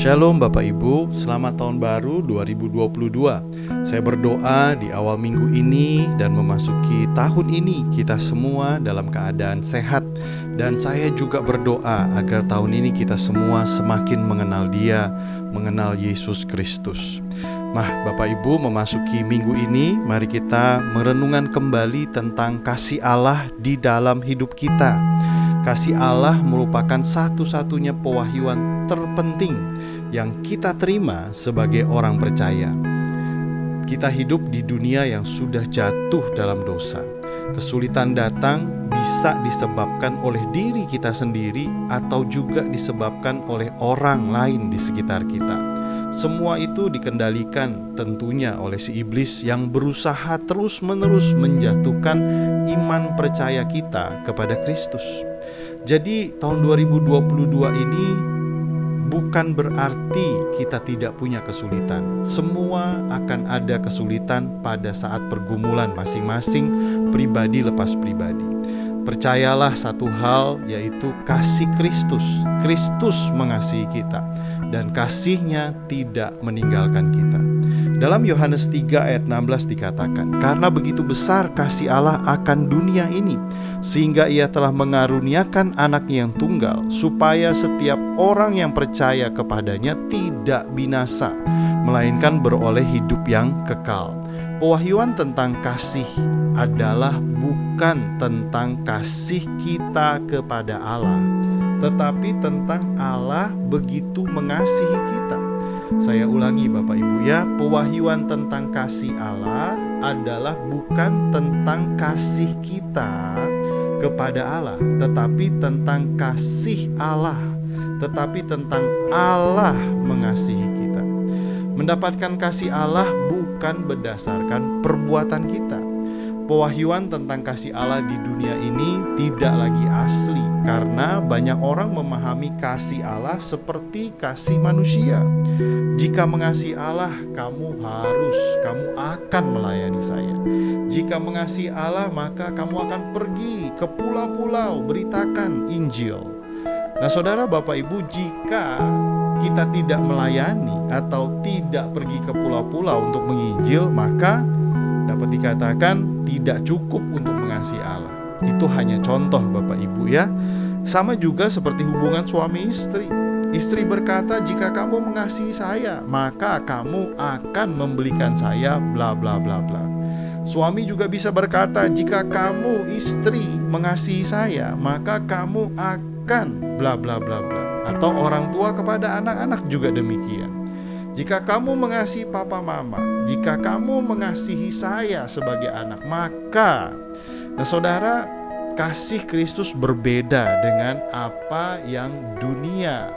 Shalom Bapak Ibu, selamat tahun baru 2022. Saya berdoa di awal minggu ini dan memasuki tahun ini kita semua dalam keadaan sehat. Dan saya juga berdoa agar tahun ini kita semua semakin mengenal Dia, mengenal Yesus Kristus. Bapak Ibu, memasuki minggu ini, mari kita merenungkan kembali tentang kasih Allah di dalam hidup kita. Kasih Allah merupakan satu-satunya pewahyuan terpenting yang kita terima sebagai orang percaya. Kita hidup di dunia yang sudah jatuh dalam dosa. Kesulitan datang bisa disebabkan oleh diri kita sendiri atau juga disebabkan oleh orang lain di sekitar kita. Semua itu dikendalikan tentunya oleh si iblis yang berusaha terus-menerus menjatuhkan iman percaya kita kepada Kristus. Jadi tahun 2022 ini bukan berarti kita tidak punya kesulitan. Semua akan ada kesulitan pada saat pergumulan masing-masing, pribadi lepas pribadi. Percayalah satu hal, yaitu kasih Kristus. Kristus mengasihi kita dan kasih-Nya tidak meninggalkan kita. Dalam Yohanes 3 ayat 16 dikatakan, "Karena begitu besar kasih Allah akan dunia ini, sehingga Ia telah mengaruniakan anak-Nya yang tunggal, supaya setiap orang yang percaya kepadanya tidak binasa, melainkan beroleh hidup yang kekal." Pewahyuan tentang kasih adalah bukan tentang kasih kita kepada Allah, tetapi tentang Allah begitu mengasihi kita. Saya ulangi Bapak Ibu ya, pewahyuan tentang kasih Allah adalah bukan tentang kasih kita kepada Allah, tetapi tentang kasih Allah, tetapi tentang Allah mengasihi kita. Mendapatkan kasih Allah bukan berdasarkan perbuatan kita. Pewahyuan tentang kasih Allah di dunia ini tidak lagi asli karena banyak orang memahami kasih Allah seperti kasih manusia. Jika mengasihi Allah, kamu akan melayani saya. Jika mengasihi Allah, maka kamu akan pergi ke pulau-pulau beritakan Injil. Nah, saudara Bapak Ibu, jika kita tidak melayani atau tidak pergi ke pulau-pulau untuk menginjil, maka dapat dikatakan tidak cukup untuk mengasihi Allah. Itu hanya contoh Bapak Ibu ya. Sama juga seperti hubungan suami istri. Istri berkata, "Jika kamu mengasihi saya, maka kamu akan membelikan saya bla bla bla bla." Suami juga bisa berkata, "Jika kamu istri mengasihi saya, maka kamu akan bla bla bla bla." Atau orang tua kepada anak-anak juga demikian. Jika kamu mengasihi papa mama, jika kamu mengasihi saya sebagai anak, maka saudara, kasih Kristus berbeda dengan apa yang dunia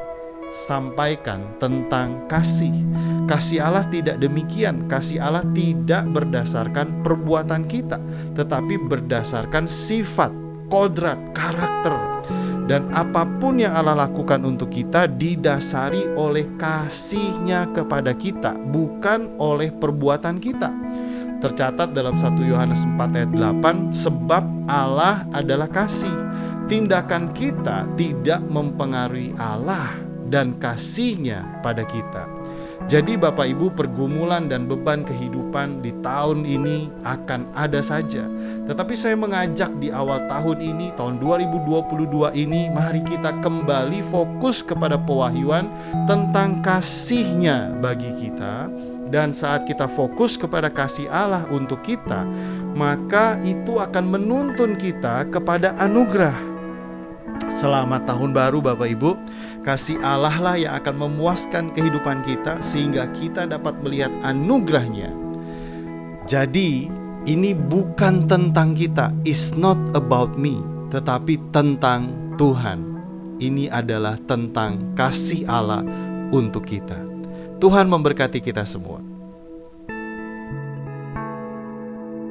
sampaikan tentang kasih. Kasih Allah tidak demikian. Kasih Allah tidak berdasarkan perbuatan kita, tetapi berdasarkan sifat, kodrat, karakter. Dan apapun yang Allah lakukan untuk kita didasari oleh kasih-Nya kepada kita, bukan oleh perbuatan kita. Tercatat dalam 1 Yohanes 4 ayat 8, "Sebab Allah adalah kasih. Tindakan kita tidak mempengaruhi Allah dan kasih-Nya pada kita." Jadi Bapak Ibu, pergumulan dan beban kehidupan di tahun ini akan ada saja. Tetapi saya mengajak di awal tahun ini, tahun 2022 ini, mari kita kembali fokus kepada pewahyuan tentang kasih-Nya bagi kita. Dan saat kita fokus kepada kasih Allah untuk kita, maka itu akan menuntun kita kepada anugerah. Selamat tahun baru Bapak Ibu. Kasih Allah lah yang akan memuaskan kehidupan kita sehingga kita dapat melihat anugerah-Nya. Jadi ini bukan tentang kita, it's not about me, tetapi tentang Tuhan. Ini adalah tentang kasih Allah untuk kita. Tuhan memberkati kita semua.